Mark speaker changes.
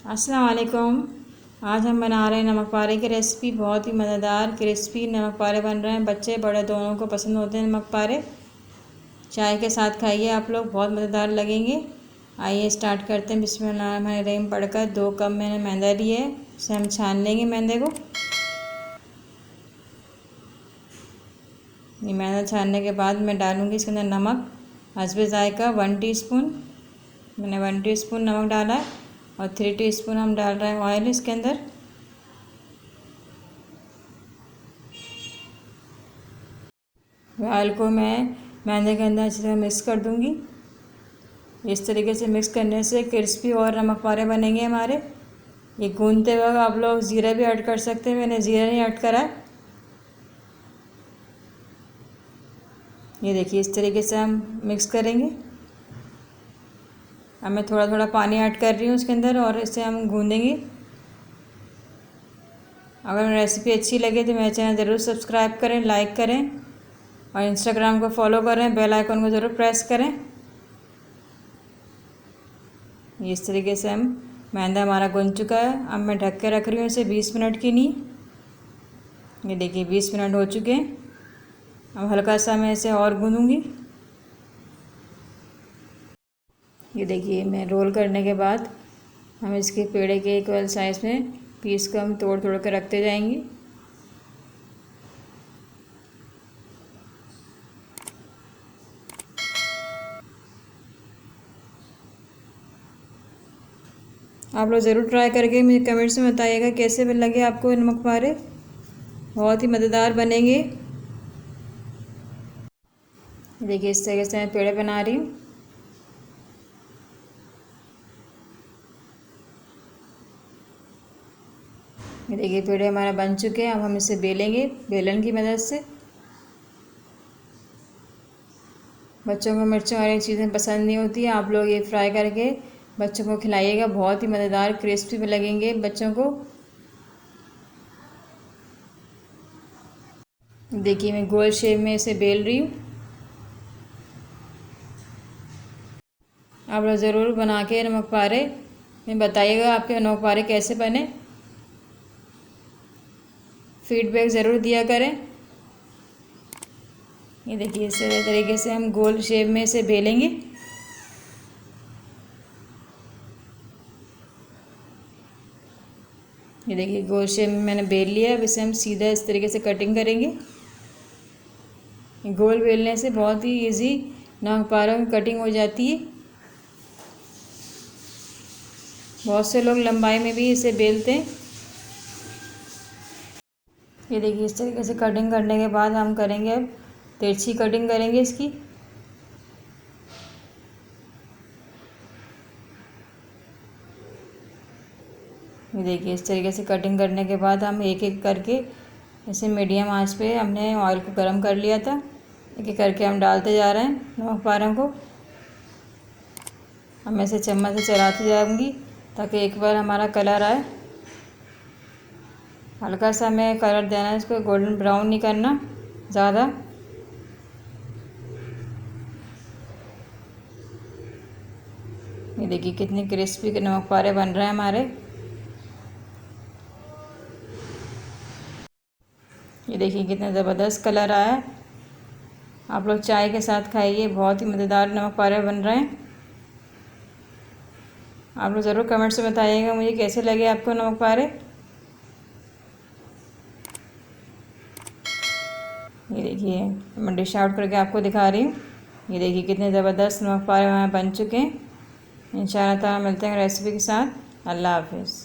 Speaker 1: अस्सलाम वालेकुम। आज हम बना रहे हैं नमक पारे की रेसिपी। बहुत ही मज़ेदार क्रिस्पी नमक पारे बन रहे हैं। बच्चे बड़े दोनों को पसंद होते हैं नमक पारे। चाय के साथ खाइए आप लोग, बहुत मज़ेदार लगेंगे। आइए स्टार्ट करते हैं। बिस्मिल्लाहिर्रहमानिर्रहीम पढ़कर 2 कप मैंने मैदा लिए है। इसे हम छान लेंगे मैदे को। ये मैदा छानने के बाद मैं डालूँगी इसके अंदर नमक हस्बे ज़ायका 1 टीस्पून। मैंने 1 टीस्पून नमक डाला है और 3 टीस्पून हम डाल रहे हैं ऑयल इसके अंदर। ऑयल को मैं मैदे के अंदर अच्छी तरह मिक्स कर दूंगी। इस तरीके से मिक्स करने से क्रिस्पी और नमक पारे बनेंगे हमारे। ये गूंदते वक्त आप लोग ज़ीरा भी ऐड कर सकते हैं, मैंने ज़ीरा नहीं ऐड करा। ये देखिए इस तरीके से हम मिक्स करेंगे। अब मैं थोड़ा थोड़ा पानी ऐड कर रही हूँ उसके अंदर और इसे हम गूंदेंगे। अगर रेसिपी अच्छी लगे तो मेरे चैनल ज़रूर सब्सक्राइब करें, लाइक करें और इंस्टाग्राम को फॉलो करें। बेल आइकन को ज़रूर प्रेस करें। इस तरीके से हम मैदा हमारा गूंद चुका है। अब मैं ढक के रख रही हूँ इसे 20 मिनट के लिए। ये देखिए 20 मिनट हो चुके हैं। अब हल्का सा मैं इसे और गूंदूंगी। ये देखिए मैं रोल करने के बाद हम इसके पेड़े के इक्वल साइज़ में पीस को हम तोड़ तोड़ कर रखते जाएंगे। आप लोग ज़रूर ट्राई करके मुझे कमेंट्स में बताइएगा कैसे लगे आपको नमक पारे। बहुत ही मज़ेदार बनेंगे। देखिए इस तरीके से मैं पेड़े बना रही हूँ। ये देखिए पेड़े हमारा बन चुके हैं। अब हम इसे बेलेंगे बेलन की मदद से। बच्चों को मिर्चों वाली चीज़ें पसंद नहीं होती है। आप लोग ये फ्राई करके बच्चों को खिलाइएगा, बहुत ही मज़ेदार क्रिस्पी में लगेंगे बच्चों को। देखिए मैं गोल शेप में इसे बेल रही हूँ। आप लोग ज़रूर बना के नमक पारे में बताइएगा आपके नमक पारे कैसे बने। फीडबैक ज़रूर दिया करें। ये देखिए इस तरीके से हम गोल शेप में इसे बेलेंगे। ये देखिए गोल शेप में मैंने बेल लिया। अब इसे हम सीधा इस तरीके से कटिंग करेंगे। गोल बेलने से बहुत ही इजी नमक पारों की कटिंग हो जाती है। बहुत से लोग लंबाई में भी इसे बेलते हैं। ये देखिए इस तरीके से कटिंग करने के बाद हम करेंगे अब तिरछी कटिंग करेंगे इसकी। ये देखिए इस तरीके से कटिंग करने के बाद हम एक एक करके इसे मीडियम आंच पे हमने ऑयल को गर्म कर लिया था। एक एक करके हम डालते जा रहे हैं नमक पारों को। अब मैं इसे चम्मच से चलाती जाऊंगी ताकि एक बार हमारा कलर आए। हल्का सा हमें कलर देना है, इसको गोल्डन ब्राउन नहीं करना ज़्यादा। ये देखिए कितने क्रिस्पी नमक पारे बन रहे हैं हमारे। ये देखिए कितना ज़बरदस्त कलर आया है। आप लोग चाय के साथ खाइए, बहुत ही मज़ेदार नमक पारे बन रहे हैं। आप लोग ज़रूर कमेंट्स में बताइएगा मुझे कैसे लगे आपको नमक पारे। ये देखिए मैं डिश आउट करके आपको दिखा रही हूँ। ये देखिए कितने ज़बरदस्त नमक पारे हमारे बन चुके हैं। इंशाल्लाह ताला मिलते हैं रेसिपी के साथ। अल्लाह हाफिज़।